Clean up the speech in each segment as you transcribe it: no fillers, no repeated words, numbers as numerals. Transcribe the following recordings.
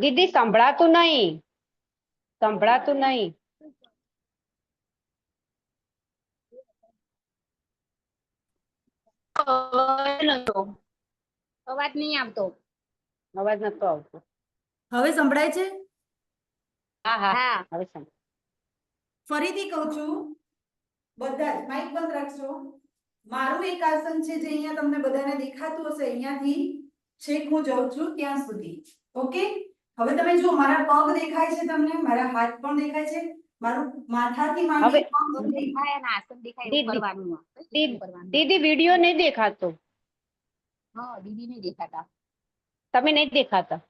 દીદી સંભળાતું નહીં, સંભળાતું નહીં. અવાજ નહીં આવતો. અવાજ નતો આવતો. હવે સંભળાય છે? હા હા હવે સંભળાય. ફરીથી કહું છું, બધા જ માઇક બંધ રાખજો. મારું એક આસન છે જે અહીંયા તમને બધાને દેખાતું હશે, અહીંયાથી છેક હું જાઉં છું ત્યાં સુધી. ઓકે, હવે તમે જો મારા પગ દેખાય છે તમને, મારા હાથ પણ દેખાય છે, મારું માથાથી માંડી પગ દેખાય અને આસન દેખાય એવું કરવાનું. દીદી વિડિયો નહીં દેખાતો. હા, દીદી નહીં દેખાતા. તમે નહીં દેખાતા.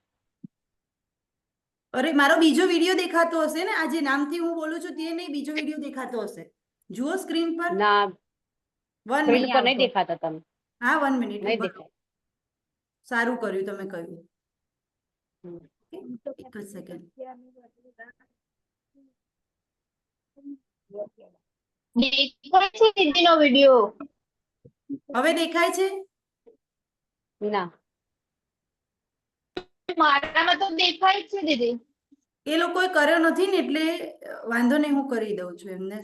અરે મારો બીજો વિડિયો દેખાતો હશે ને, આ જે નામથી હું બોલું છું તે નહીં, બીજો વિડિયો દેખાતો હશે. જુઓ સ્ક્રીન પર. ના, 1 સ્ક્રીન મિનિટ પર નહીં દેખાતા તમે. હા 1 મિનિટ નહીં દેખાય. સારું કર્યું તમે કહ્યું. એક જ સેકન્ડ. દેખાય છે દીદીનો વિડિયો? હવે દેખાય છે? ના, મારામાં તો દેખાય છે દીદી. એ લોકોએ કર્યો નથી ને એટલે વાંધો નહીં, હું કરી દઉં છું એમને.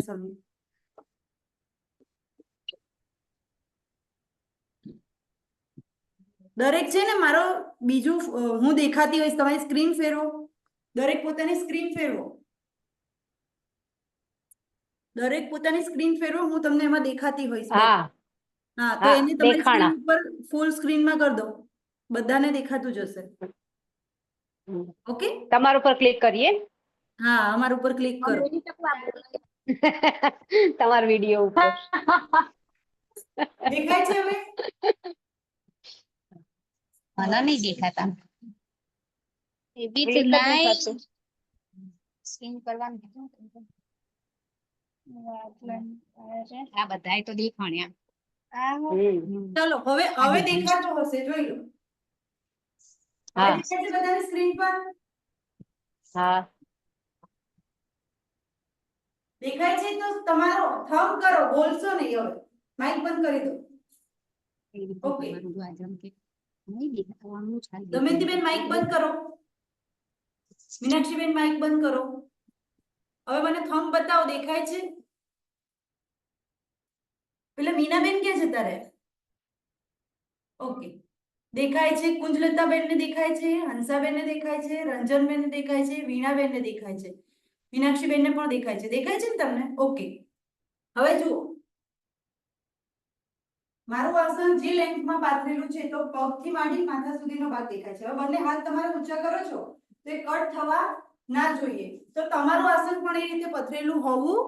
દરેક છે ને મારો બીજું હું દેખાતી હોઈશ, તમારી સ્ક્રીન ફેરવો, દરેક પોતાની સ્ક્રીન ફેરવો, દરેક પોતાની સ્ક્રીન ફેરવો, હું તમને એમાં દેખાતી હોઈશ. હા હા, તો એને તમારી દેખાણા. સ્ક્રીન ઉપર ફૂલ સ્ક્રીનમાં કરી દો, બધાને દેખાતું જશે. ઓકે, તમારા ઉપર ક્લિક કરીએ. હા અમારા ઉપર ક્લિક કરો. તમારા વિડિયો ઉપર દેખાય છે હવે? મને નહીં દેખાતા. એ બી તો નહીં. સ્ક્રીન કરવાનું કીધું. આ બધાય તો દેખાણ્યા. ચલો હવે હવે દેખાતું હશે, જોઈ લો. હવે હા. દેખાય છે બધાની સ્ક્રીન પર? હા, દેખાય છે તો તમારો થંબ કરો, બોલશો નહીં. હવે માઇક બંધ કરી દો. ઓકે, દમયંતીબેન માઇક બંધ કરો, મીનાક્ષીબેન માઇક બંધ કરો. હવે મને થંબ બતાવો, દેખાય છે? એટલે મીનાબેન ક્યાં જતા રહ્યા? ઓકે, દેખાય છે. કુંજલતાબેન ને દેખાય છે, હંસાબેન ને દેખાય છે, રંજનબેન ને દેખાય છે, વીણાબેન ને દેખાય છે, મીનાક્ષીબેન ને પણ દેખાય છે. દેખાય છે ને તમને? ઓકે, હવે જુઓ, મારું આસન જે લેન્થમાં પાથરેલું છે તો પગથી માંડી માથા સુધીનો ભાગ દેખાય છે. હવે બંને હાથ તમારે ઊંચા કરો છો તો એ કટ થવા ના જોઈએ. તો તમારું આસન પણ એ રીતે પથરેલું હોવું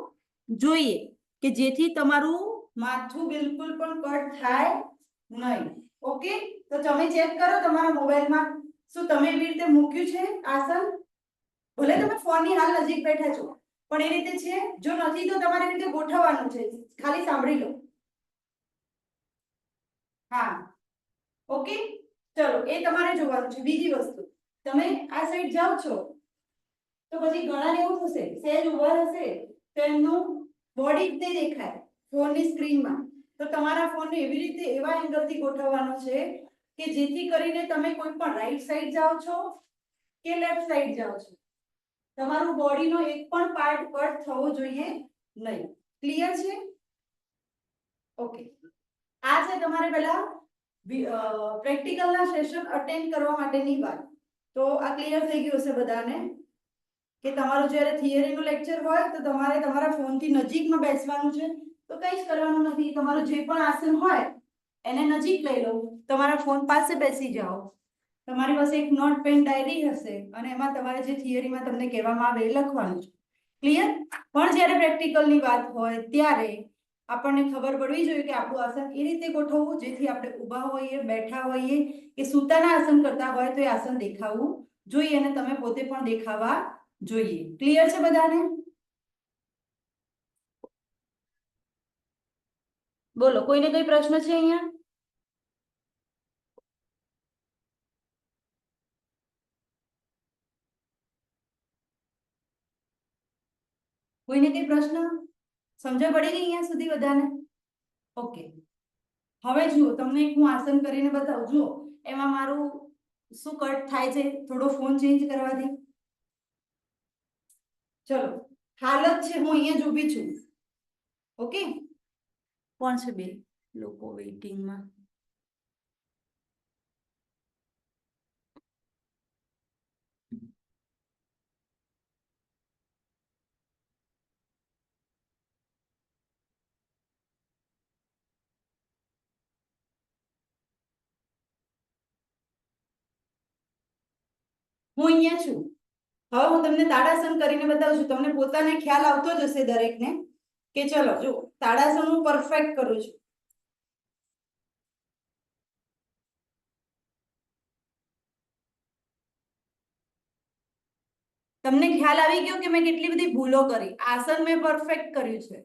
જોઈએ કે જેથી તમારું માથું બિલકુલ પણ કટ થાય નહીં. ઓકે, તો તમે ચેક કરો તમારા મોબાઈલમાં, શું તમે એવી રીતે મૂક્યું છે આસન? ભલે તમે ફોનની હાલ નજીક બેઠા છો પણ એ રીતે છે. જો નથી તો તમારે રીતે ગોઠવવાનું છે, ખાલી સાંભળી લો. હા, ઓકે, ચલો એ તમારે જોવાનું છે. બીજી વસ્તુ, તમે આ સાઈડ જાઓ છો તો પછી ઘણાને એવું થશે, સહેજ ઊભા હશે તો એમનું બોડી જ નહીં દેખાય ફોનની સ્ક્રીનમાં. તો તમારા ફોનને એવી રીતે એવા એંગલથી ગોઠવવાનો છે કે જેથી કરીને તમે કોઈ પણ રાઈટ સાઈડ જાઓ છો કે લેફ્ટ સાઈડ જાઓ છો, તમારું બોડીનો એક પણ પાર્ટ કટ થવો જોઈએ નહીં. ક્લિયર છે? ઓકે, આ છે તમારે પહેલા પ્રેક્ટિકલના સેશન અટેન્ડ કરવા માટેની વાત. તો આ ક્લિયર થઈ ગયું હશે બધાને કે તમારું જ્યારે થિયરીનું લેક્ચર હોય તો તમારે તમારા ફોનથી નજીકમાં બેસવાનું છે. તો કંઈ જ કરવાનું નથી, તમારું જે પણ આસન હોય એને નજીક લઈ લો, તમારા ફોન પાસે બેસી જાઓ, તમારી પાસે એક નોટ પેન ડાયરી હશે અને એમાં તમારે જે થિયરીમાં તમને કહેવામાં આવે એ લખવાનું છે. ક્લિયર? પણ જ્યારે પ્રેક્ટિકલની વાત હોય ત્યારે આપણને ખબર પડવી જોઈએ કે આપણું આસન એ રીતે ગોઠવવું જેથી આપણે ઊભા હોઈએ, બેઠા હોઈએ કે સૂતાના આસન કરતા હોય તો એ આસન દેખાવું જોઈએ અને તમે પોતે પણ દેખાવા જોઈએ. ક્લિયર છે બધાને? બોલો, કોઈને કઈ પ્રશ્ન છે અહીંયા? કોઈને કઈ પ્રશ્ન? સમજ પડી ગઈ અહીંયા સુધી બધાને? ઓકે, હવે જુઓ, તમને એક હું આસન કરીને બતાવું. જુઓ, એમાં મારું શું કટ થાય છે? થોડો ફોન ચેન્જ કરવા દે. ચલો, હાલત છે હું અહીંયા જ ઊભી છું. ઓકે, કોણ છે બે લોકો વેઇટિંગમાં? હું અહીંયા છું. હવે હું તમને તાડાસન કરીને બતાવું છું. તમને પોતાને ખ્યાલ આવતો જ હશે દરેકને કે ચલો જો તાડાસન હું પરફેક્ટ કરું છું. તમને ખ્યાલ આવી ગયો કે મેં કેટલી બધી ભૂલો કરી? આસન મેં પરફેક્ટ કર્યું છે.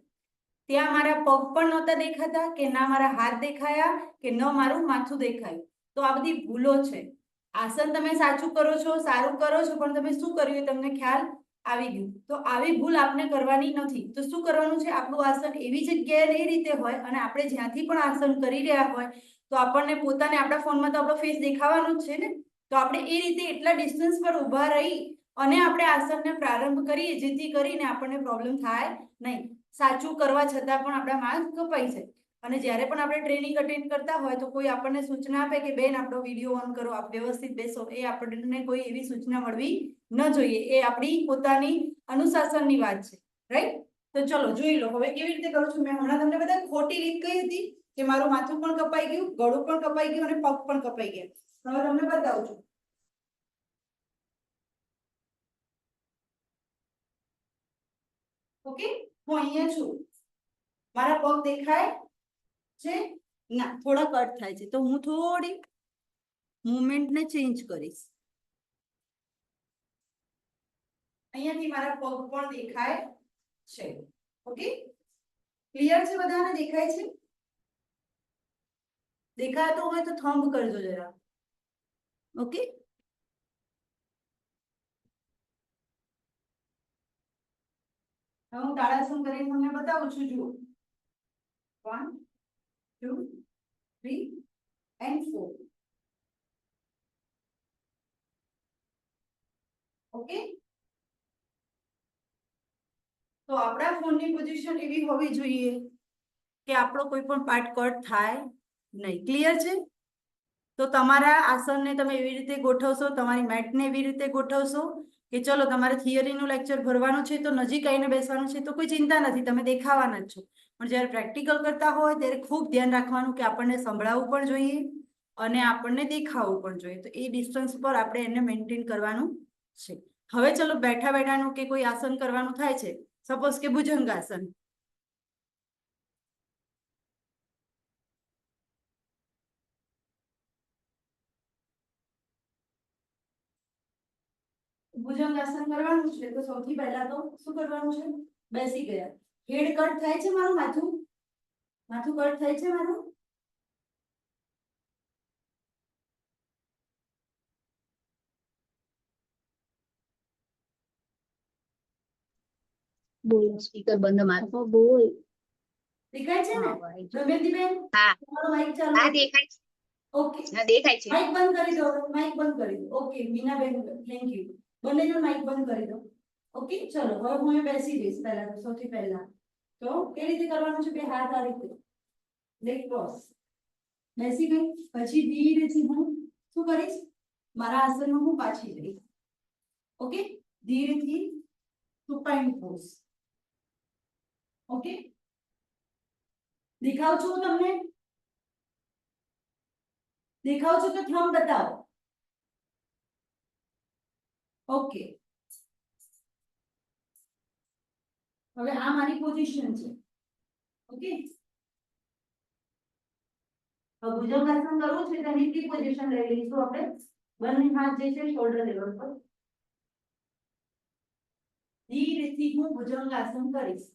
ત્યાં મારા પગ પણ નહોતા દેખાતા, કે ના મારા હાથ દેખાયા, કે ન મારું માથું દેખાયું. તો આ બધી ભૂલો છે. આસન તમે સાચું કરો છો, સારું કરો છો, પણ તમે શું કર્યું એ તમને ખ્યાલ આવી ગયું. તો આવી ભૂલ આપને કરવાની નથી. તો શું કરવાનું છે? આપણું આસન એવી જગ્યાએ એ રીતે હોય, અને આપણે જ્યાંથી પણ આસન કરી રહ્યા હોય તો આપણને પોતાને, આપણા ફોનમાં તો આપણો ફેસ દેખાવાનો જ છે ને, તો આપણે એ રીતે એટલા ડિસ્ટન્સ પર ઊભા રહી અને આપણે આસનને પ્રારંભ કરીએ, જેથી કરીને આપણને પ્રોબ્લેમ થાય નહીં. સાચું કરવા છતાં પણ આપણા માર્ક કપાઈ જાય. અને જ્યારે પણ આપણે ટ્રેનિંગ અટેન્ડ કરતા હોય તો કોઈ આપણને સૂચના આપે કે બેન આપણો વિડીયો ઓન કરો, આપ વ્યવસ્થિત બેસો, એ આપણને કોઈ એવી સૂચના મળવી ન જોઈએ. એ આપણી પોતાની અનુશાસનની વાત છે. રાઈટ? તો ચલો જોઈ લો હવે કેવી રીતે કરું છું. મેં હમણાં તમને બધા ખોટી રીત કહી હતી કે મારું માથું પણ કપાઈ ગયું, ગળું પણ કપાઈ ગયું અને પગ પણ કપાઈ ગયા. હવે તમને બતાવું છું. ઓકે, હું અહીંયા છું. મારા પગ દેખાય છે? ના, થોડા કટ થાય છે. તો હું થોડી મુવમેન્ટને ચેન્જ કરીશ. અહીંયાથી મારા પગ પણ દેખાય છે. ઓકે, ક્લિયર છે? બધાને દેખાય છે? દેખાતો હોય તો થંબ કરજો જરા. ઓકે, હવે હું તાળાસન કરીને તમને બતાવું છું. જુઓ, 1 2 3 and 4. ઓકે, તો આપણા ફોનની પોઝિશન એવી હોવી જોઈએ કે આપણો કોઈ પણ પાર્ટ કટ થાય નહીં. ક્લિયર છે? તો તમારા આસનને તમે એવી રીતે ગોઠવશો, તમારી મેટને એવી રીતે ગોઠવશો કે ચલો તમારે થિયરીનું લેક્ચર ભરવાનું છે તો નજીક આવીને બેસવાનું છે તો કોઈ ચિંતા નથી, તમે દેખાવાના જ છો. પણ જ્યારે પ્રેક્ટિકલ કરતા હોય ત્યારે ખૂબ ધ્યાન રાખવાનું કે આપણને સંભળાવવું પણ જોઈએ અને આપણને દેખાવું પણ જોઈએ. તો એ ડિસ્ટન્સ પર આપણે એને મેન્ટેન કરવાનું છે. હવે ચલો બેઠા બેઠાનું કે કોઈ આસન કરવાનું થાય છે, સપોઝ કે ભુજંગાસન. ભુજંગાસન કરવાનું છે તો સૌથી પહેલા તો શું કરવાનું છે? બેસી ગયા. હેડ કટ થાય છે મારું? માથું કટ થાય છે મારું? બોલ, સ્પીકર બંધ મારતો. બોલ. દેખાય છે ને? હા, દમયંતીબેન, હા, તમારો માઈક ચાલુ. હા દેખાય છે. ઓકે, હા દેખાય છે. માઈક બંધ કરી દો. માઈક બંધ કરી દો. Okay, Meenaben, thank you. બંને જણ માઈક બંધ કરી દો. ઓકે, ચલો હવે હું અહીં બેસી જઈશ. પહેલા તો સૌથી પહેલા તો કેવી રીતે કરવાનું છે? બે હાથ આ રીતે લેગ ક્રોસ. બેસી ગઈ. પછી ધીરેથી હું શું કરીશ? મારા આસનમાં હું પાછી જઈશ. ઓકે, ધીરેથી સુપાઈન પોઝ. ઓકે, દેખાવ છું તમને? દેખાવ છું તો થંબ બતાવો. ઓકે, હવે આ મારી પોઝિશન છે. ઓકે, હવે ભુજંગાસન કરવું છે તો નીચી પોઝિશન લઈ લઈશું આપણે. બંને હાથ જે છે શોલ્ડર લેવલ પર. ધીરેથી હું ભુજંગાસન કરીશ.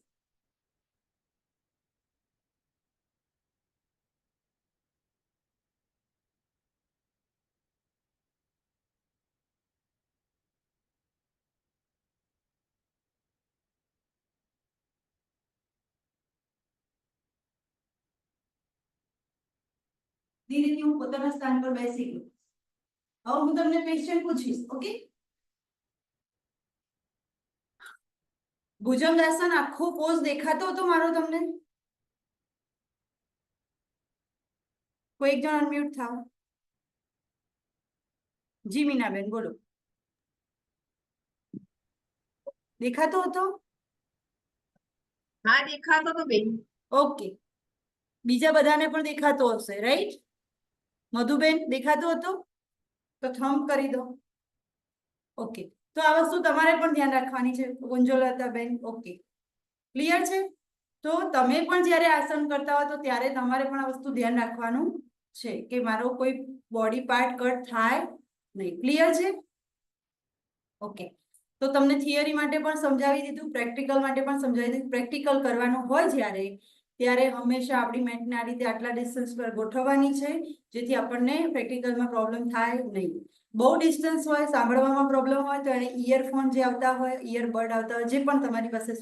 ધીરેથી હું પોતાના સ્થાન પર બેસી ગઈ. હવે હું તમને ક્વેશ્ચન પૂછીશ. ઓકે, ભુજંગાસન આખો પોઝ દેખાતો હતો મારો તમને? કોઈ એક જણ અનમ્યુટ થાવ. જી મીનાબેન બોલો. દેખાતો હતો? હા દેખાતો તો બેન. ઓકે, બીજા બધાને પણ દેખાતો હશે, રાઈટ? મધુબેન દેખાતો હતો? તો થમ્બ કરી દો. ઓકે, તો આ વસ્તુ તમારે પણ ધ્યાન રાખવાની છે ગુંજોલતાબેન. ઓકે, ક્લિયર છે? તો તમે પણ જ્યારે આસન કરતા હો તો ત્યારે તમારે પણ આ વસ્તુ ધ્યાન રાખવાનું છે કે મારો કોઈ બોડી પાર્ટ કટ થાય નહીં. ક્લિયર છે? ઓકે, તો તમને થિયરી માટે પણ સમજાવી દીધું, પ્રેક્ટિકલ માટે પણ સમજાવી દીધું. પ્રેક્ટિકલ કરવાનું હોય જ્યારે ત્યારે હંમેશા આપણી મેટને આ રીતે આટલા ડિસ્ટન્સ પર ગોઠવવાની છે જેથી આપણને પ્રેક્ટિકલમાં પ્રોબ્લેમ થાય નહીં. બહુ ડિસ્ટન્સ હોય, સાંભળવામાં પ્રોબ્લેમ હોય તો એને ઇયરફોન જે આવતા હોય, ઇયરબડ આવતા હોય, જે પણ તમારી પાસે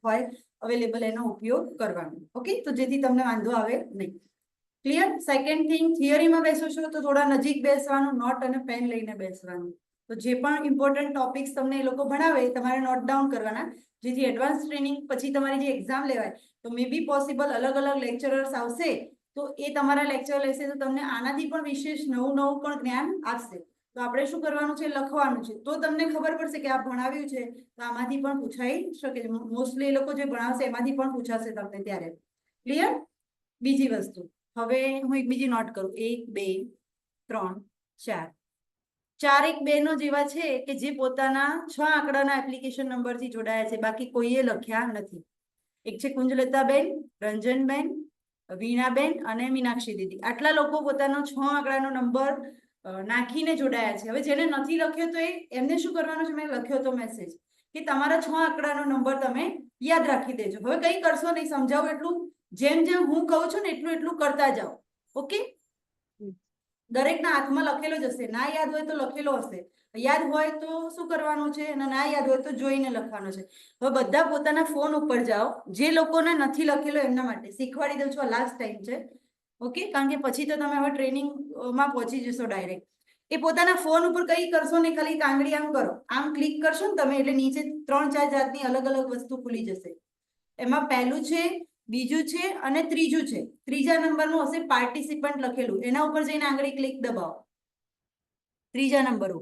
હોય અવેલેબલ, એનો ઉપયોગ કરવાનો. ઓકે, તો જેથી તમને વાંધો આવે નહીં. ક્લિયર? સેકન્ડ થિંગ, થિયરીમાં બેસો છો તો થોડા નજીક બેસવાનું, નોટ અને પેન લઈને બેસવાનું. તો જે પણ ઇમ્પોર્ટન્ટ ટોપિક્સ તમને એ લોકો ભણાવે તમારે નોટ ડાઉન કરવાના, જેથી એડવાન્સ ટ્રેનિંગ પછી તમારી જે એક્ઝામ લેવાય તો મે બી પોસિબલ અલગ અલગ લેક્ચરર્સ આવશે તો એ તમારા લેક્ચર લેશે તો તમને આનાથી પણ વિશેષ નવું પણ જ્ઞાન આપશે. તો આપણે શું કરવાનું છે? લખવાનું છે. તો તમને ખબર પડશે કે આ ભણાવ્યું છે તો આમાંથી પણ પૂછાઈ શકે છે. મોસ્ટલી એ લોકો જે ભણાવશે એમાંથી પણ પૂછાશે તમને ત્યારે. ક્લિયર? બીજી વસ્તુ, હવે હું એક બીજી નોટ કરું. 1 2 3 4 4 એક બહેનો જેવા છે કે જે પોતાના 6 આંકડાના એપ્લિકેશન નંબરથી જોડાયા છે, બાકી કોઈએ લખ્યા નથી. એક છે કુંજલતાબેન, રંજનબેન, વીણાબેન અને મીનાક્ષી દીદી. આટલા લોકો પોતાનો 6 આંકડાનો નંબર નાખીને જોડાયા છે. હવે જેને નથી લખ્યો તો એમને શું કરવાનું છે? મેં લખ્યો તો મેસેજ કે તમારા 6 આંકડાનો નંબર તમે યાદ રાખી દેજો. હવે કંઈ કરશો નહીં, સમજાવું એટલું, જેમ જેમ હું કહું છું ને એટલું એટલું કરતા જાઓ. ઓકે, દરેકના હાથમાં લખેલો જ હશે. ના યાદ હોય તો લખેલો હશે, યાદ હોય તો શું કરવાનું છે, અને ના યાદ હોય તો જોઈને લખવાનું છે. હવે બધા પોતાના ફોન ઉપર જાઓ. જે લોકોને નથી લખેલો એમના માટે શીખવાડી દઉં છું, આ લાસ્ટ ટાઈમ છે. ઓકે, કારણ કે પછી તો તમે હવે ટ્રેનિંગમાં પહોંચી જશો ડાયરેક્ટ. એ પોતાના ફોન ઉપર કંઈ કરશો ને, ખાલી આંગળી આમ કરો, આમ ક્લિક કરશો ને તમે એટલે નીચે 3-4 જાતની અલગ અલગ વસ્તુ ખુલી જશે. એમાં પહેલું છે, બીજું છે અને ત્રીજું છે. ત્રીજા નંબરનું હશે પાર્ટિસિપન્ટ લખેલું, એના ઉપર જઈને આંગળી ક્લિક દબાવો. ત્રીજા નંબર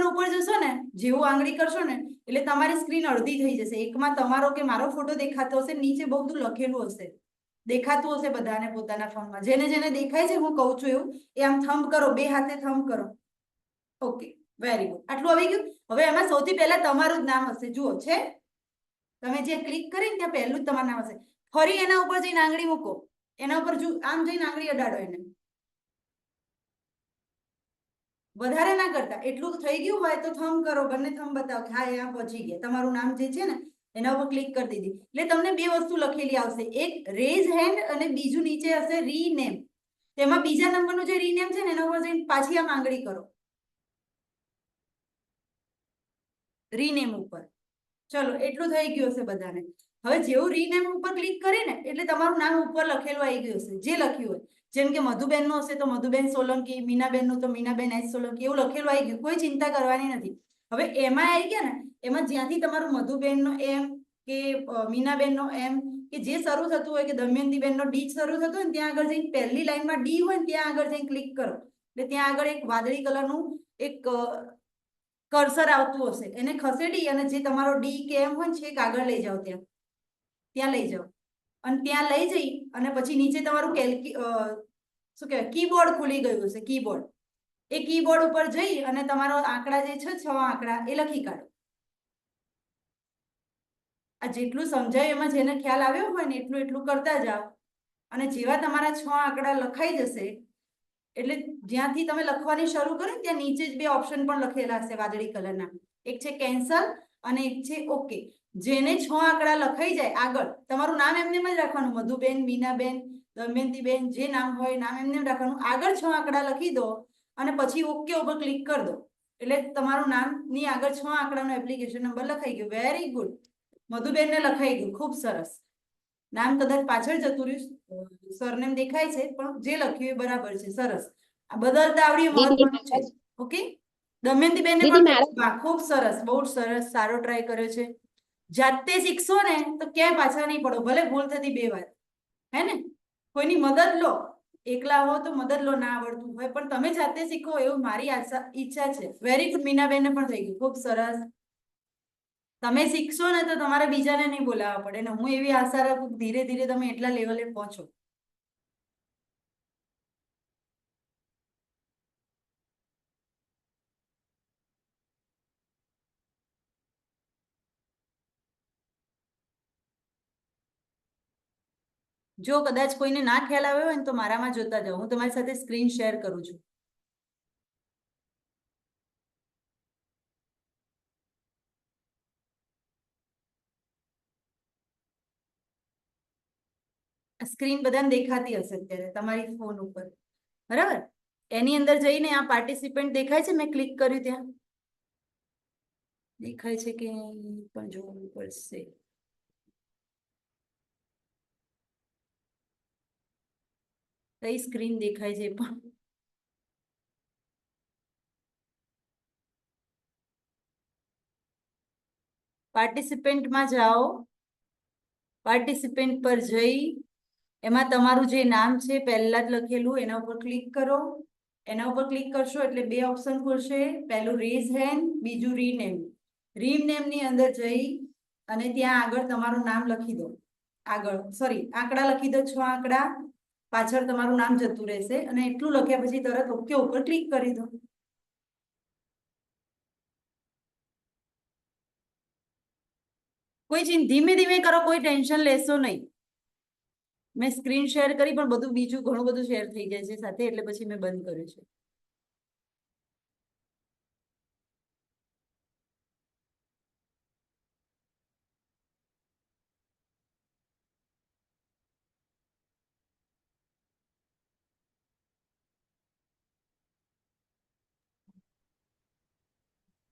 ઉપર જશો ને, જેવું આંગળી કરશો ને એટલે તમારી સ્ક્રીન અડધી થઈ જશે. એકમાં તમારો કે મારો ફોટો દેખાતો હશે, નીચે બહુ બધું લખેલું હશે, દેખાતું હશે બધાને પોતાના ફોનમાં. જેને જેને દેખાય છે હું કહું છું એવું, એ આમ થંબ કરો, 2 હાથે થંબ કરો. Okay, very good. આટલું આવી ગયું. હવે એમાં સૌથી પહેલા તમારું જ નામ હશે. જુઓ છે, તમે જે ક્લિક કરી ને ત્યાં પહેલું જ તમારું નામ હશે. ફરી એના ઉપર જઈને આંગળી મૂકો, એના ઉપર આમ જઈને આંગળી અડાડો. એને વધારે ના કરતા, એટલું થઈ ગયું હોય તો થંબ કરો, બંને થંબ બતાવો કે હા અહીંયા પહોંચી ગયા. તમારું નામ જે છે ને એના ઉપર ક્લિક કરી દીધી એટલે તમને 2 વસ્તુ લખેલી આવશે, એક રેઝ હેન્ડ અને બીજું નીચે હશે રીનેમ. તેમાં બીજા નંબરનું જે રીનેમ છે ને એના ઉપર જઈને પાછી આમ આંગળી કરો, રીનેમ ઉપર. ચલો, એટલું થઈ ગયું હશે બધાને. હવે જેવું રીનેમ ઉપર ક્લિક કરી ને એટલે તમારું નામ ઉપર લખેલું આવી ગયું હશે, જે લખ્યું હોય. જેમ કે મધુબેનનું હશે તો મધુબેન સોલંકી, મીનાબેનનું તો મીનાબેન એસ સોલંકી, એવું લખેલું આવી ગયું. કોઈ ચિંતા કરવાની નથી. હવે એમાં આવી ગયા ને, એમાં જ્યાંથી તમારું મધુબેનનો એમ કે મીનાબેનનો એમ કે જે શરૂ થતું હોય, કે દમયંતીબેનનો ડી શરૂ થતું હોય ને ત્યાં આગળ જઈને પહેલી લાઈનમાં ડી હોય ને ત્યાં આગળ જઈને ક્લિક કરો એટલે ત્યાં આગળ એક વાદળી કલરનું એક કર્સર આવતું હશે, એને ખસેડી અને જે તમારો ડી કે એમ હોય છેક આગળ લઈ જાઓ, ત્યાં લઈ જાઓ. અને ત્યાં લઈ જઈ અને પછી નીચે તમારું શું કહેવાય, કીબોર્ડ ખુલી ગયું હશે. કીબોર્ડ, એ કીબોર્ડ ઉપર જઈ અને તમારો આંકડા જે છે 6 આંકડા એ લખી કાઢો. આ જેટલું સમજાય એમાં જેને ખ્યાલ આવ્યો હોય ને એટલું એટલું કરતા જાઓ. અને જેવા તમારા 6 આંકડા લખાઈ જશે એટલે જ્યાંથી તમે લખવાની શરૂ કરો ને ત્યાં નીચે જ 2 ઓપ્શન પણ લખેલા હશે વાદળી કલરના, એક છે કેન્સલ અને એક છે ઓકે. જેને 6 આંકડા લખાઈ જાય આગળ તમારું નામ એમને જ રાખવાનું, મધુબેન, મીનાબેન, દમયંતીબેન, જે નામ હોય નામ એમને રાખવાનું. આગળ 6 આંકડા લખી દો અને પછી ઓકે ઉપર ક્લિક કરી દો એટલે તમારું નામની આગળ 6 આંકડાનો એપ્લિકેશન નંબર લખાઈ ગયો. વેરી ગુડ, મધુબેનને લખાઈ ગયું, ખૂબ સરસ. નામ કદાચ પાછળ જતું રહ્યું, સરનેમ દેખાય છે પણ જે લખ્યું એ બરાબર છે, સરસ. આ બદલતા આવડી મહત્વનું છે. ઓકે, દમયંતી બેન દીદી, પણ મારા- વાહ, ખૂબ સરસ, બહુ સરસ, સારો ટ્રાય કર્યો છે. જાતે શીખશો ને તો ક્યાંય પાછા નહીં પડો, ભલે ભૂલ થતી 2 વાર, હે ને? કોઈની મદદ લો, એકલા હો તો મદદ લો, ના આવડતું હોય, પણ તમે જાતે શીખો એવું મારી ઈચ્છા છે. વેરી ગુડ, મીનાબેનને પણ થઈ ગયું, ખૂબ સરસ. તમે શીખશો ને તો તમારે બીજાને નહીં બોલાવવા પડે, ને હું એવી આશા રાખું ધીરે ધીરે તમે એટલા લેવલે પહોંચો. જો કદાચ કોઈને ના ખ્યાલ આવ્યો હોય ને તો મારામાં જોતા જાઓ, હું તમારી સાથે સ્ક્રીન શેર કરું છું. સ્ક્રીન બધાને દેખાતી હશે અત્યારે તમારી ફોન ઉપર, બરાબર? એની અંદર જઈને આ પાર્ટિસિપન્ટ દેખાય છે, મેં ક્લિક કર્યું ત્યાં દેખાય છે કે પણ જોવું પડશે. કઈ સ્ક્રીન દેખાય છે પણ પાર્ટિસિપેન્ટમાં જાઓ, પાર્ટિસિપેન્ટ પર જઈ એમાં તમારું જે નામ છે પહેલા જ લખેલું એના ઉપર ક્લિક કરો. એના ઉપર ક્લિક કરશો એટલે 2 ઓપ્શન ખુલશે, પહેલું રેઝ હેન્ડ, બીજું રીનેમ. રીનેમ ની અંદર જઈ અને ત્યાં આગળ તમારું નામ લખી દો. આગળ સોરી આંકડા લખી દો, 6 આંકડા પાછળ તમારું નામ જતું રહેશે અને એટલું લખ્યા પછી તરત ઓકે ઉપર ક્લિક કરી દો. કોઈ ધીમે ધીમે કરો, કોઈ ટેન્શન લેશો નહીં. મેં સ્ક્રીન શેર કરી પણ બધું બીજું ઘણું બધું શેર થઈ જાય છે સાથે, એટલે પછી મેં બંધ કર્યું છે.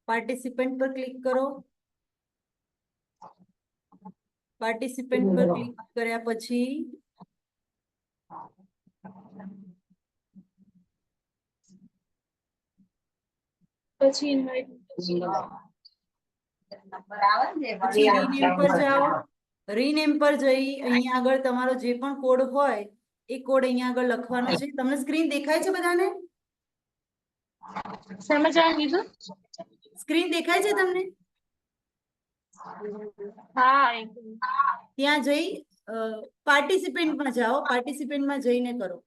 પાર્ટિસિપન્ટ પર ક્લિક કરો. પાર્ટિસિપન્ટ પર ક્લિક કર્યા પછી રીનેમ પર જાઓ. રીનેમ પર જઈ અહીંયા આગળ તમારો જે પણ કોડ હોય એ કોડ અહીંયા આગળ લખવાનો છે. તમને સ્ક્રીન દેખાય છે બધાને? સ્ક્રીન દેખાય છે તમને? ત્યાં જઈ પાર્ટિસિપેન્ટમાં જાઓ, પાર્ટિસિપેન્ટમાં જઈને કરો.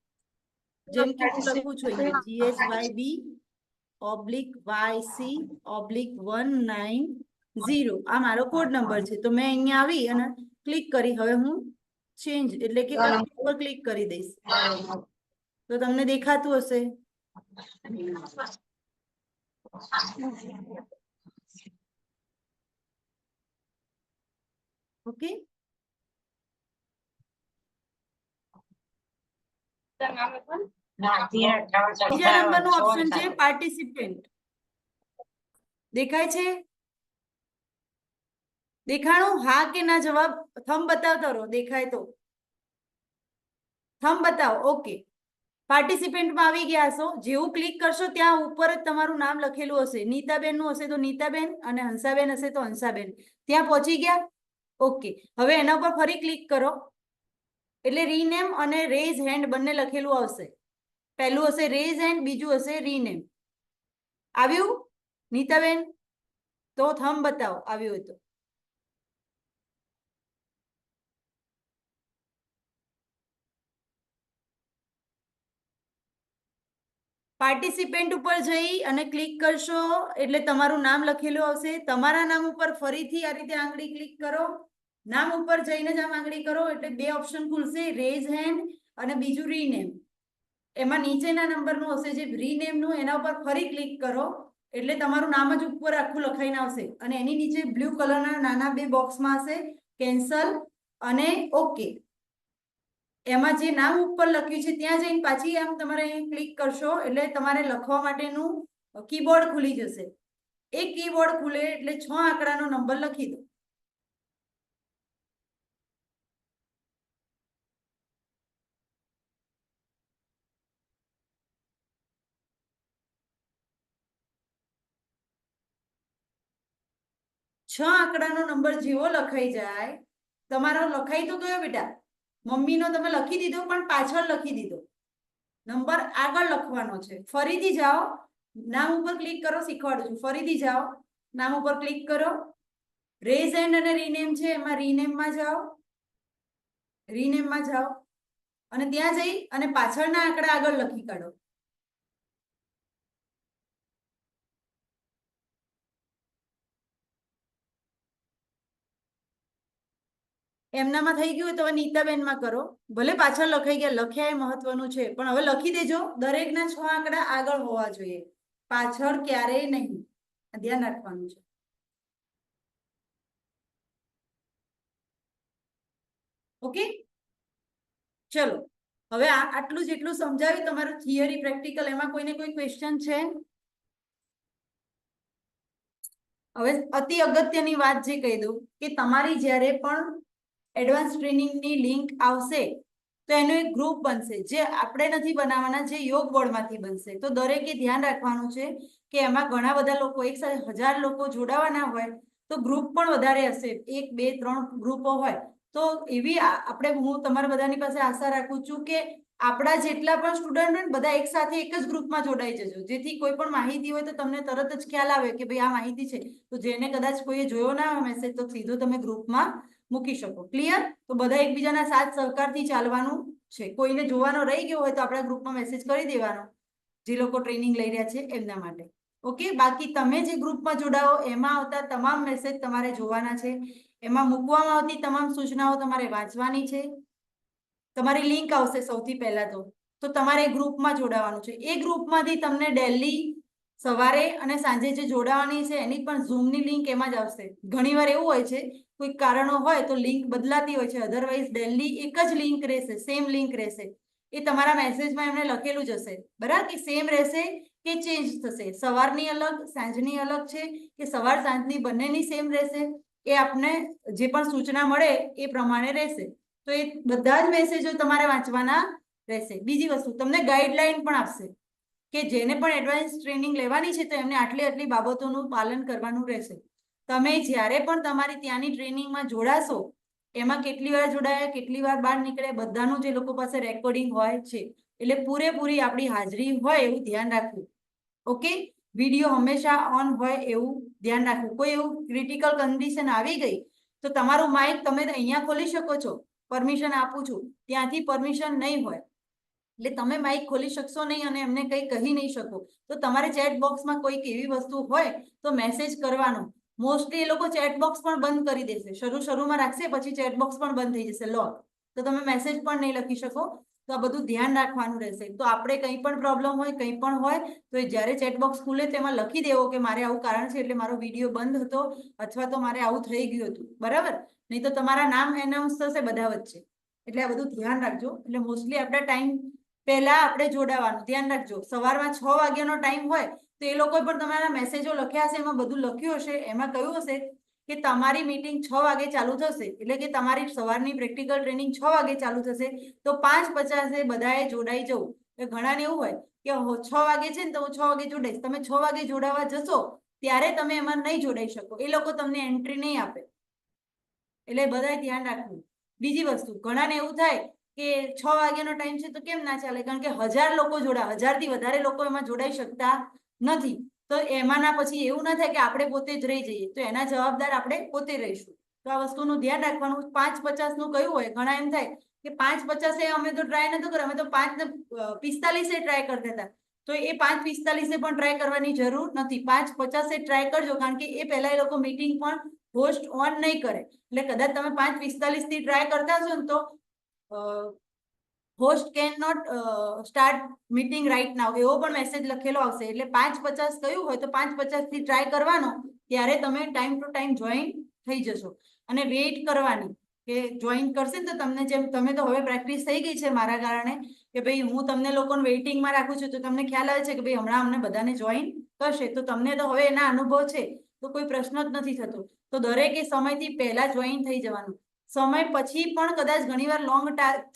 જેમ કે હું લખું છું અહીંયા GSYB/YC/190, આ મારો કોડ નંબર છે. તો મેં અહીંયા આવી અને ક્લિક કરી, હવે હું ચેન્જ એટલે કે ઉપર ક્લિક કરી દઈશ તો તમને દેખાતું હશે. ઓકે, બીજા નંબરનું ઓપ્શન છે પાર્ટિસિપેન્ટ. દેખાય છે? દેખાણું? હા કે ના જવાબ થંબ બતાવતા રહો, દેખાય તો થંબ બતાવો. ઓકે, પાર્ટિસિપેન્ટમાં આવી ગયા હશો. જેવું ક્લિક કરશો ત્યાં ઉપર જ તમારું નામ લખેલું હશે. નીતાબેન નું હશે તો નીતાબેન અને હંસાબેન હશે તો હંસાબેન. ત્યાં પહોંચી ગયા? ઓકે, હવે એના પર ફરી ક્લિક કરો એટલે રીનેમ અને રેઝ હેન્ડ બંને લખેલું આવશે. પહેલું હશે રેઝ હેન્ડ, બીજું હશે રીનેમ. આવ્યું નીતાબેન? તો થંબ બતાવો આવ્યું હોય તો. પાર્ટિસિપેન્ટ ઉપર જઈ અને ક્લિક કરશો એટલે તમારું નામ લખેલું આવશે. તમારા નામ ઉપર ફરીથી આ રીતે આંગળી ક્લિક કરો. નામ ઉપર જઈને જ આમ આંગળી કરો એટલે 2 ઓપ્શન ખુલશે, રેઝ હેન્ડ અને બીજું રીનેમ. એમાં નીચેના નંબરનું હશે જે રીનેમનું, એના ઉપર ફરી ક્લિક કરો એટલે તમારું નામ જ ઉપર આખું લખાઈને આવશે અને એની નીચે બ્લુ કલરના નાના 2 બોક્સમાં હશે કેન્સલ અને ઓકે. એમાં જે નામ ઉપર લખ્યું છે ત્યાં જઈને પાછી આમ તમારે ક્લિક કરશો એટલે તમારે લખવા માટેનું કીબોર્ડ ખુલી જશે. એ કીબોર્ડ ખુલે એટલે 6 આંકડાનો નંબર લખી દો. આંકડાનો નંબર જેવો લખાઈ જાય, તમારો લખાઈ તો ગયો બેટા, મમ્મીનો તમે લખી દીધો પણ પાછળ લખી દીધો, નંબર આગળ લખવાનો છે. ફરીથી જાઓ, નામ ઉપર ક્લિક કરો, શીખવાડું છું. ફરીથી જાઓ, નામ ઉપર ક્લિક કરો, રેઝ હેન્ડ અને રીનેમ છે, એમાં રીનેમમાં જાઓ, રીનેમમાં જાઓ અને ત્યાં જઈ અને પાછળના આંકડા આગળ લખી કાઢો. એમનામાં થઈ ગયું હોય તો હવે નીતાબેનમાં કરો. ભલે પાછળ લખાઈ ગયા, લખ્યા એ મહત્વનું છે, પણ હવે લખી દેજો. દરેકના 6 આંકડા આગળ હોવા જોઈએ, પાછળ ક્યારેય નહીં. ધ્યાન રાખવાનું છે. ઓકે, ચલો હવે આટલું જેટલું સમજાવ્યું તમારું થિયરી પ્રેક્ટિકલ, એમાં કોઈને કોઈ ક્વેશ્ચન છે? હવે અતિ અગત્યની વાત જે કહી દઉં કે તમારી જ્યારે પણ એડવાન્સ ટ્રેનિંગની લિંક આવશે તો એનું એક ગ્રુપ બનશે, જે આપણે નથી બનાવવાના, જે યોગ બોર્ડમાંથી બનશે. તો દરેકે ધ્યાન રાખવાનું છે કે એમાં ઘણા બધા લોકો, એક સાથે 1000 લોકો જોડાવાના હોય તો ગ્રુપ પણ વધારે હશે, 1 2 3 ગ્રુપો હોય. તો એવી આપણે, હું તમારા બધાની પાસે આશા રાખું છું કે આપણા જેટલા પણ સ્ટુડન્ટ હોય બધા એક સાથે એક જ ગ્રુપમાં જોડાઈ જજો, જેથી કોઈ પણ માહિતી હોય તો તમને તરત જ ખ્યાલ આવે કે ભાઈ આ માહિતી છે. તો જેને કદાચ કોઈએ જોયો ના હોય મેસેજ, તો સીધો તમે ગ્રુપમાં મૂકી શકો. ક્લિયર? તો બધા એકબીજાના સાથ સહકારથી ચાલવાનું છે. કોઈને જોવાનો રહી ગયો હોય તો આપણા ગ્રુપમાં મેસેજ કરી દેવાનો, જે લોકો ટ્રેનિંગ લઈ રહ્યા છે એમના માટે. ઓકે, બાકી તમે જે ગ્રુપમાં જોડાઓ એમાં આવતા તમામ મેસેજ તમારે જોવાના છે, એમાં મૂકવામાં આવતી તમામ સૂચનાઓ તમારે વાંચવાની છે. તમારી લિંક આવશે સૌથી પહેલા તો તમારે ગ્રુપમાં જોડાવાનું છે. એ ગ્રુપમાંથી તમને ડેલી સવારે અને સાંજે જે જોડાવાની છે એની પણ ઝૂમની લિંક એમાં જ આવશે. ઘણીવાર એવું હોય છે, કોઈ કારણો હોય તો લિંક બદલાતી હોય છે, અધરવાઇઝ ડેલી એક જ લિંક રહેશે, સેમ લિંક રહેશે. એ તમારા મેસેજમાં એમને લખેલું જ હશે, બરાબર, કે સેમ રહેશે કે ચેન્જ થશે, સવારની અલગ સાંજની અલગ છે કે સવાર સાંજની બંનેની સેમ રહેશે, એ આપને જે પણ સૂચના મળે એ પ્રમાણે રહેશે. તો એ બધા જ મેસેજો તમારે વાંચવાના રહેશે. બીજી વસ્તુ, તમને ગાઈડલાઈન પણ આપશે કે જેને પણ એડવાન્સ ટ્રેનિંગ લેવાની છે તો એમને આટલી બાબતોનું પાલન કરવાનું રહેશે. તમે જ્યારે પણ તમારી ત્યાંની ટ્રેનિંગમાં જોડાશો, એમાં કેટલી વાર જોડાયા, કેટલી વાર બહાર નીકળ્યા, બધાનું જે લોકો પાસે રેકોર્ડિંગ હોય છે. એટલે પૂરેપૂરી આપણી હાજરી હોય એવું ધ્યાન રાખવું. ઓકે, વિડીયો હંમેશા ઓન હોય એવું ધ્યાન રાખવું. કોઈ એવું ક્રિટિકલ કન્ડિશન આવી ગઈ તો તમારું માઇક તમે અહીંયા ખોલી શકો છો, પરમિશન આપું છું, ત્યાંથી પરમિશન નહીં હોય એટલે તમે માઇક ખોલી શકશો નહીં અને એમને કંઈ કહી નહીં શકો. તો તમારે ચેટ બોક્સમાં કોઈક એવી વસ્તુ હોય તો મેસેજ કરવાનો. મોસ્ટલી એ લોકો ચેટ બોક્સ પણ બંધ કરી દેશે, શરૂમાં રાખશે, પછી ચેટ બોક્સ પણ બંધ થઈ જશે લોક, તો તમે મેસેજ પણ નહીં લખી શકો. તો આ બધું ધ્યાન રાખવાનું રહેશે. તો આપણે કંઈ પણ પ્રોબ્લેમ હોય, કંઈ પણ હોય તો જ્યારે ચેટ બોક્સ ખુલે તેમાં લખી દેવો કે મારે આવું કારણ છે એટલે મારો વિડીયો બંધ હતો, અથવા તો મારે આવું થઈ ગયું હતું, બરાબર. નહીં તો તમારા નામ એનાઉન્સ થશે બધા વચ્ચે. એટલે આ બધું ધ્યાન રાખજો. એટલે મોસ્ટલી આપણા ટાઈમ પહેલા આપણે જોડાવાનું ધ્યાન રાખજો. સવારમાં 6 વાગ્યાનો ટાઈમ હોય તો એ લોકો પણ તમારા મેસેજો લખ્યા હશે, એમાં બધું લખ્યું હશે, એમાં કહ્યું હશે કે તમારી મીટિંગ 6 વાગે ચાલુ થશે, એટલે કે તમારી સવારની પ્રેક્ટિકલ ટ્રેનિંગ 6 વાગે ચાલુ થશે, તો 5:50 બધાએ જોડાઈ જવું. ઘણાને એવું હોય કે 6 વાગે છે ને તો હું 6 વાગે જોડાઈશ. તમે 6 વાગે જોડાવા જશો ત્યારે તમે એમાં નહીં જોડાઈ શકો, એ લોકો તમને એન્ટ્રી નહીં આપે. એટલે બધાએ ધ્યાન રાખવું. બીજી વસ્તુ, ઘણાને એવું થાય કે 6 વાગ્યાનો ટાઈમ છે તો કેમ ના ચાલે, કારણ કે 1000 લોકો 1000થી વધારે લોકો એમાં જોડાઈ શકતા નથી. તો એમાંના પછી એવું ના થાય કે આપણે પોતે જ રહી જઈએ, તો એના જવાબદાર આપણે પોતે રહીશું. તો આ વસ્તુનું ધ્યાન રાખવાનું. 5:50 કહ્યું હોય, ઘણા એમ થાય કે 5:50 અમે તો ટ્રાય નતો કર્યો, અમે તો 5:45 ટ્રાય કરતા હતા. તો એ 5:45 પણ ટ્રાય કરવાની જરૂર નથી. 5:50 ટ્રાય કરજો, કારણ કે એ પહેલા એ લોકો મીટિંગ પણ હોસ્ટ ઓન નહીં કરે. એટલે કદાચ તમે 5:45 થી ટ્રાય કરતા હશો ને તો host can not start meeting right now એવો પણ મેસેજ લખેલો આવશે. એટલે 5:50 કહ્યું હોય તો 5:50 થી ટ્રાય કરવાનો, ત્યારે તમે ટાઈમ ટુ ટાઈમ જોઈન થઈ જશો. અને વેઇટ કરવાની કે જોઈન કરશે ને તો તમને, જેમ તમે તો હવે પ્રેક્ટિસ થઈ ગઈ છે મારા કારણે, કે ભાઈ હું તમને લોકોને વેઇટિંગમાં રાખું છું, તો તમને ખ્યાલ આવે છે કે ભાઈ હમણાં અમને બધાને જોઈન કરશે. તો તમને તો હવે એના અનુભવ છે, તો કોઈ પ્રશ્ન જ નથી થતો. તો દરેકે સમયથી પહેલા જોઈન થઈ જવાનું. સમય પછી પણ કદાચ ઘણીવાર લોંગ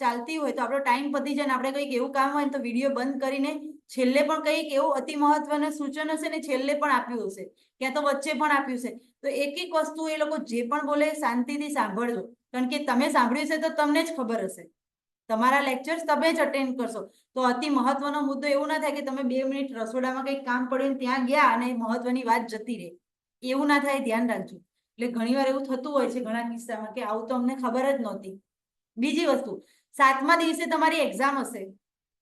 ચાલતી હોય તો આપણો ટાઈમ પતી જાય ને આપણે કંઈક એવું કામ હોય તો વિડીયો બંધ કરીને છેલ્લે પણ કંઈક એવું અતિ મહત્વનું સૂચન હશે ને છેલ્લે પણ આપ્યું હશે, ક્યાં તો વચ્ચે પણ આપ્યું છે. તો એક એક વસ્તુ એ લોકો જે પણ બોલે શાંતિથી સાંભળજો, કારણ કે તમે સાંભળ્યું છે તો તમને જ ખબર હશે. તમારા લેક્ચર્સ તમે જ અટેન્ડ કરશો. તો અતિ મહત્વનો મુદ્દો એવું ના થાય કે તમે 2 મિનિટ રસોડામાં કંઈક કામ પડ્યું ત્યાં ગયા અને મહત્વની વાત જતી રહે. એવું ના થાય, ધ્યાન રાખજો. એટલે ઘણીવાર એવું થતું હોય છે ઘણા કિસ્સામાં કે આવું તો અમને ખબર જ નહોતી. બીજી વસ્તુ, 7મા દિવસે તમારી એક્ઝામ હશે.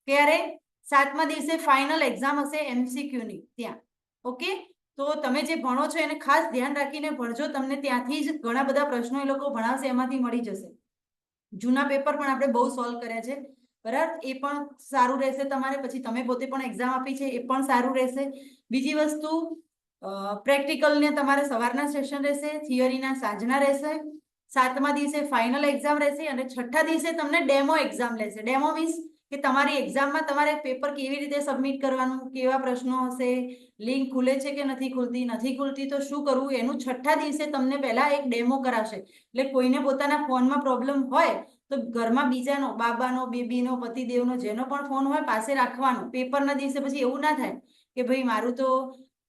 ક્યારે? 7મા દિવસે ફાઇનલ એક્ઝામ હશે MCQ ની ત્યાં. ઓકે, તો તમે જે ભણો છો એને ખાસ ધ્યાન રાખીને ભણજો. તમને ત્યાંથી જ ઘણા બધા પ્રશ્નો એ લોકો ભણાવશે, એમાંથી મળી જશે. જૂના પેપર પણ આપણે બહુ સોલ્વ કર્યા છે, બરાબર? એ પણ સારું રહેશે તમારે. પછી તમે પોતે પણ એક્ઝામ આપી છે, એ પણ સારું રહેશે. બીજી વસ્તુ, પ્રેક્ટિકલને તમારે સવારના સેશન રહેશે, થિયરીના સાંજના રહેશે. 7મા દિવસે ફાઇનલ એક્ઝામ રહેશે અને 6ઠ્ઠા દિવસે તમને ડેમો એક્ઝામ લેશે. ડેમો મીન્સ કે તમારી એક્ઝામમાં તમારે પેપર કેવી રીતે સબમિટ કરવાનું, કેવા પ્રશ્નો હશે, લિંક ખુલે છે કે નથી ખુલતી, નથી ખુલતી તો શું કરવું, એનું 6ઠ્ઠા દિવસે તમને પહેલા એક ડેમો કરાવશે. એટલે કોઈને પોતાના ફોનમાં પ્રોબ્લેમ હોય તો ઘરમાં બીજાનો, બાબાનો, બેબીનો, પતિદેવનો, જેનો પણ ફોન હોય પાસે રાખવાનો. પેપરના દિવસે પછી એવું ના થાય કે ભાઈ મારું તો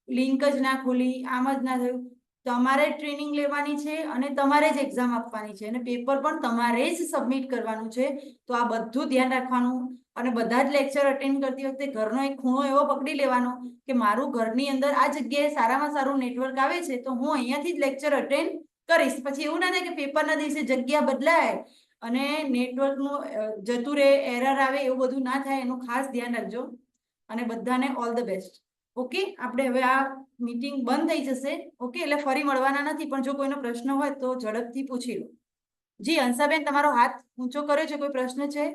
લિંક જ ના ખુલી, આમ જ ના થયું. તમારે ટ્રેનિંગ લેવાની છે અને તમારે જ એક્ઝામ આપવાની છે અને પેપર પણ તમારે જ સબમિટ કરવાનું છે. તો આ બધું ધ્યાન રાખવાનું. અને બધા જ લેક્ચર અટેન્ડ કરતી વખતે ઘરનો એક ખૂણો એવો પકડી લેવાનો કે મારું ઘરની અંદર આ જગ્યાએ સારામાં સારું નેટવર્ક આવે છે તો હું અહીંયાથી જ લેક્ચર અટેન્ડ કરીશ. પછી એવું ના થાય કે પેપરના દિવસે જગ્યા બદલાય અને નેટવર્કનું જતું રહે, એરર આવે, એવું બધું ના થાય. એનું ખાસ ધ્યાન રાખજો. અને બધાને ઓલ ધ બેસ્ટ. ઓકે, આપણે હવે આ મીટિંગ બંધ થઈ જશે. ઓકે, એટલે ફરી મળવાના નથી, પણ જો કોઈનો પ્રશ્ન હોય તો ઝડપથી પૂછી લો. જી હંસાબેન, તમારો હાથ ઊંચો કર્યો છે, કોઈ પ્રશ્ન છે?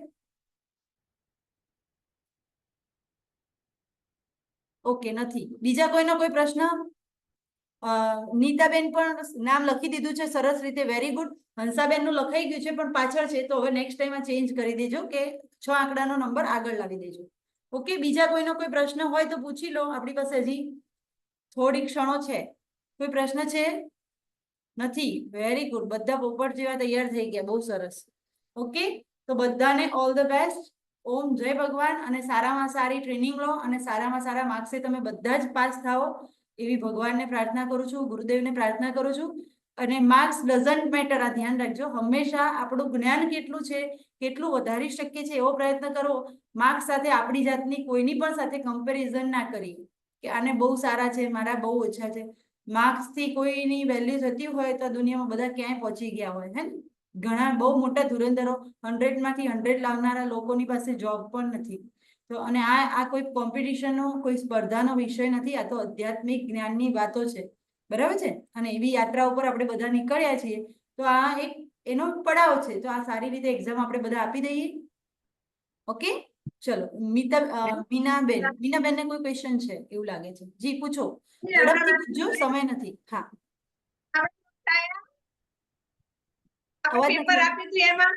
ઓકે, નથી. બીજા કોઈનો કોઈ પ્રશ્ન? નીતાબેન પણ નામ લખી દીધું છે સરસ રીતે, વેરી ગુડ. હંસાબેનનું લખાઈ ગયું છે પણ પાછળ છે, તો હવે નેક્સ્ટ ટાઈમ ચેન્જ કરી દેજો કે 6 આંકડાનો નંબર આગળ લાવી દેજો. ઓકે, બીજા કોઈનો કોઈ પ્રશ્ન હોય તો પૂછી લો. આપણી પાસે હજી થોડી ક્ષણો છે. કોઈ પ્રશ્ન છે? નથી. Very good. બધા પોપટ જેવા તૈયાર થઈ ગયા, બહુ સરસ. ઓકે, તો બધાને ઓલ ધ બેસ્ટ. ઓમ જય ભગવાન. અને સારામાં સારી ટ્રેનિંગ લો અને સારામાં સારા માર્ક્સે તમે બધા જ પાસ થાઓ એવી ભગવાનને પ્રાર્થના કરું છું, ગુરુદેવને પ્રાર્થના કરું છું. અને માર્ક્સ ડઝન્ટ મેટર, આ ધ્યાન રાખજો. હંમેશા આપણું જ્ઞાન કેટલું છે, કેટલું વધારી શકીએ છીએ એવો પ્રયત્ન કરો. માર્ક્સ સાથે આપણી જાતની કોઈની પણ સાથે કમ્પેરિઝન ના કરી કે આને બહુ સારા છે, મારા બહુ ઓછા છે. માર્ક્સથી કોઈની વેલ્યુ થતી હોય તો દુનિયામાં બધા ક્યાંય પહોંચી ગયા હોય. હે, ઘણા બહુ મોટા ધુરંધરો 100માંથી 100 લાવનારા લોકોની પાસે જોબ પણ નથી. તો અને આ કોઈ કોમ્પિટિશનનો, કોઈ સ્પર્ધાનો વિષય નથી. આ તો આધ્યાત્મિક જ્ઞાનની વાતો છે, બરાબર છે? અને એવી યાત્રા ઉપર આપણે બધા નીકળ્યા છીએ, તો આ એક એનો પડાવ છે. તો આ સારી રીતે એક્ઝામ આપણે બધા આપી દઈએ. ઓકે, ચલો. મીનાબેનને કોઈ ક્વેશ્ચન છે એવું લાગે છે? જી પૂછો, ઝડપથી પૂછજો, સમય નથી. હા, પેપર આપ્યું હતું એમાં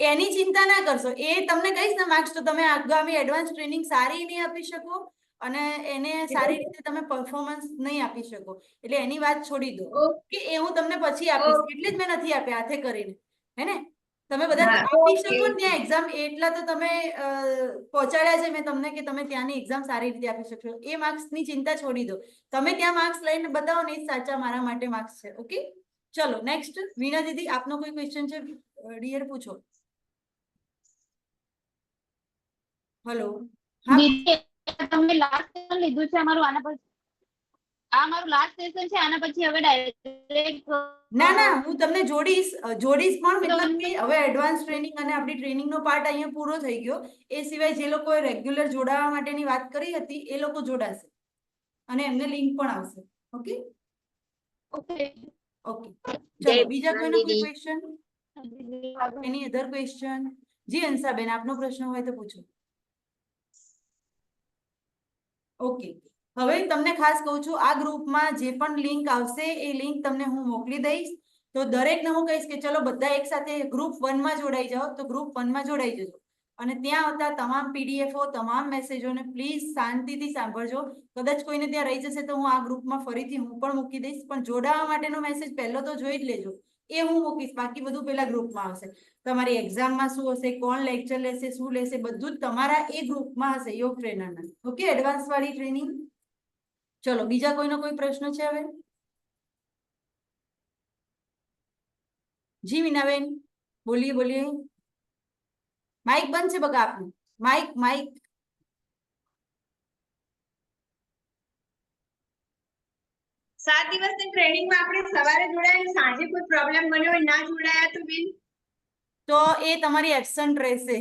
એની ચિંતા ના કરશો. એ તમને કહીશ ને માર્ક્સ, તો તમે આગામી એડવાન્સ ટ્રેનિંગ સારી નહીં આપી શકો અને એને સારી રીતે તમે પરફોર્મન્સ નહીં આપી શકો. એટલે એની વાત છોડી દો કે એ હું તમને પછી આપીશ. એટલે જ મેં નથી આપ્યા હાથે કરીને, હે ને? તમે બધા આપી શકો ને ત્યાં એક્ઝામ, એટલા તો તમે પહોંચાડ્યા છે મેં તમને કે તમે ત્યાંની એક્ઝામ સારી રીતે આપી શકશો. એ માર્ક્સની ચિંતા છોડી દો. તમે ત્યાં માર્ક્સ લઈને બતાવો ને, એ સાચા મારા માટે માર્ક્સ છે. ઓકે, ચલો નેક્સ્ટ. વીણા દીદી, આપનો કોઈ ક્વેશ્ચન છે? ડિયર પૂછો. હેલો. દીદી, તમે લાસ્ટ સેશન લીધું છે અમારું, આના પછી આ મારું લાસ્ટ સેશન છે. આના પછી હવે ડાયરેક્ટ ના, હું તમને જોડીશ પણ. મતલબ કે હવે એડવાન્સ ટ્રેનિંગ અને આપણી ટ્રેનિંગનો પાર્ટ અહીંયા પૂરો થઈ ગયો. એ સિવાય જે લોકોએ રેગ્યુલર જોડાવા માટેની વાત કરી હતી એ લોકો જોડાશે અને એમને લિંક પણ આવશે. ઓકે ઓકે, ચલો. બીજા કોઈનો કોઈ ક્વેશ્ચન? એની અધર ક્વેશ્ચન? જી હંસાબેન, આપનો પ્રશ્ન હોય તો પૂછો. ઓકે, હવે તમને ખાસ કહું છું, આ ગ્રુપમાં જે પણ લિંક આવશે એ લિંક તમને હું મોકલી દઈશ. તો દરેકને હું કહીશ કે ચલો બધા એક સાથે ગ્રુપ 1માં જોડાઈ જાઓ. તો ગ્રુપ 1માં જોડાઈ જજો અને ત્યાં આવતા તમામ પીડીએફઓ, તમામ મેસેજોને પ્લીઝ શાંતિથી સાંભળજો. કદાચ કોઈને ત્યાં રહી જશે તો હું આ ગ્રુપમાં ફરીથી હું પણ મૂકી દઈશ, પણ જોડાવા માટેનો મેસેજ પહેલો તો જોઈ જ લેજો એ હું મૂકીશ, બાકી બધું પેલા ગ્રુપમાં આવશે. તમારી એક્ઝામમાં શું હશે, કોણ લેક્ચર લેશે, શું લેશે, બધું જ તમારા એ ગ્રુપમાં હશે યોગ ટ્રેનરના. ઓકે, એડવાન્સ વાળી ટ્રેનિંગ. ચલો, બીજા કોઈનો કોઈ પ્રશ્ન છે હવે? જી મીનાબેન, બોલીએ બોલીએ. માઇક બંધ છે બગા આપનું. માઇક. સાત દિવસની ટ્રેનિંગમાં આપણે સવારે જોડાયા, સાંજે કોઈ પ્રોબ્લેમ બન્યો હોય, ના જોડાયા તો બેન? તો એ તમારી એબસન્ટ રહેશે.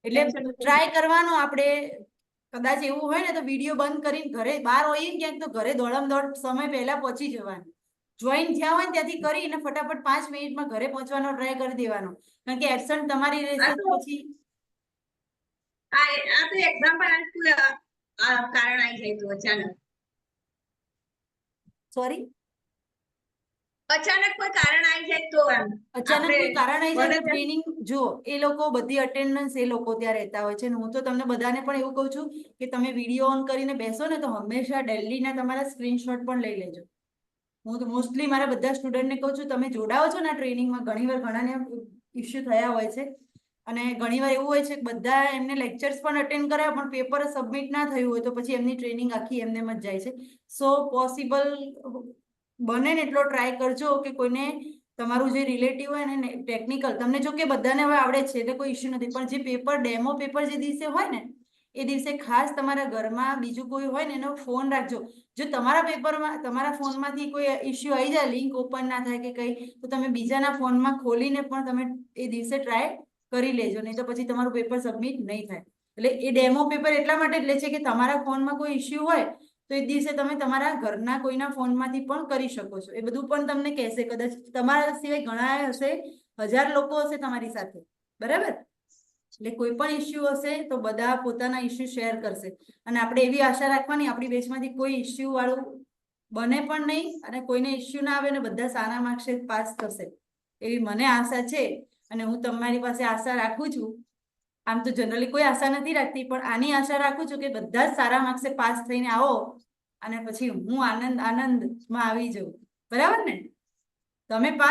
એટલે ટ્રાય કરવાનું આપણે. કદાચ એવું હોય ને તો વિડીયો બંધ કરીને ઘરે બહાર હોઈએ ને ક્યાંક, તો ઘરે દોડ સમય પહેલા પહોંચી જવાનું. જોઈન થયા હોય ને ત્યાંથી કરીને ફટાફટ 5 મિનિટમાં ઘરે પહોંચવાનો ટ્રાય કરી દેવાનો, કારણ કે એબસન્ટ તમારી રહેશે તો પછી આ તો એક્ઝામ પર કારણ આવી જાય તો અચાનક કોઈ કારણ આવી જાય તો અચાનક કોઈ કારણ આવી જાય તો ટ્રેનિંગ જો એ લોકો બધી અટેન્ડન્સ એ લોકો ત્યાં રહેતા હોય છે. ને હું તો તમને બધાને પણ એવું કહું છું કે તમે વિડીયો ઓન કરીને બેસો ને તો હંમેશા ડેલીના તમારા સ્ક્રીનશોટ પણ લઈ લેજો. હું તો મોસ્ટલી મારા બધા સ્ટુડન્ટને કહું છું, તમે જોડાઓ છો ને ટ્રેનિંગમાં, ઘણીવાર ઘણાને ઇસ્યુ થયા હોય છે અને ઘણીવાર એવું હોય છે કે બધા એમને લેક્ચર્સ પણ અટેન્ડ કર્યા પણ પેપર સબમિટ ના થયું હોય તો પછી એમની ટ્રેનિંગ આખી એમને જ જાય છે. સો પોસિબલ બને ને એટલો ટ્રાય કરજો કે કોઈને તમારું જે રિલેટિવ હોય ને ટેકનિકલ, તમને જો કે બધાને હવે આવડે છે એટલે કોઈ ઇસ્યુ નથી, પણ જે પેપર ડેમો પેપર જે દિવસે હોય ને એ દિવસે ખાસ તમારા ઘરમાં બીજું કોઈ હોય ને એનો ફોન રાખજો. જો તમારા પેપરમાં તમારા ફોનમાંથી કોઈ ઇસ્યુ આવી જાય, લિંક ઓપન ના થાય કે કંઈ, તો તમે બીજાના ફોનમાં ખોલીને પણ તમે એ દિવસે ટ્રાય કરી લેજો, નહીં તો પછી તમારું પેપર સબમિટ નહીં થાય. એટલે એ ડેમો પેપર એટલા માટે જ લે છે કે તમારા ફોનમાં કોઈ ઇસ્યુ હોય તો એ દિવસે તમે તમારા ઘરના કોઈના ફોનમાંથી પણ કરી શકો છો. એ બધું પણ તમને કહેશે. કદાચ તમારા સિવાય ઘણા હશે, 1000 લોકો હશે તમારી સાથે, બરાબર? એટલે કોઈ પણ ઇસ્યુ હશે તો બધા પોતાના ઇસ્યુ શેર કરશે અને આપણે એવી આશા રાખવાની આપણી બેચમાંથી કોઈ ઇસ્યુ વાળું બને પણ નહીં અને કોઈને ઇસ્યુ ના આવે ને બધા સારા માર્ક્સે પાસ થશે એવી મને આશા છે અને હું તમારી પાસે આશા રાખું છું. આમ તો જનરલી કોઈ આશા નથી રાખતી, પણ આની આશા રાખું છું કે બધા જ સારા માર્ક્સે પાસ થઈને આવો અને પછી હું આનંદમાં આવી જાઉં, બરાબર ને? તમે પાસ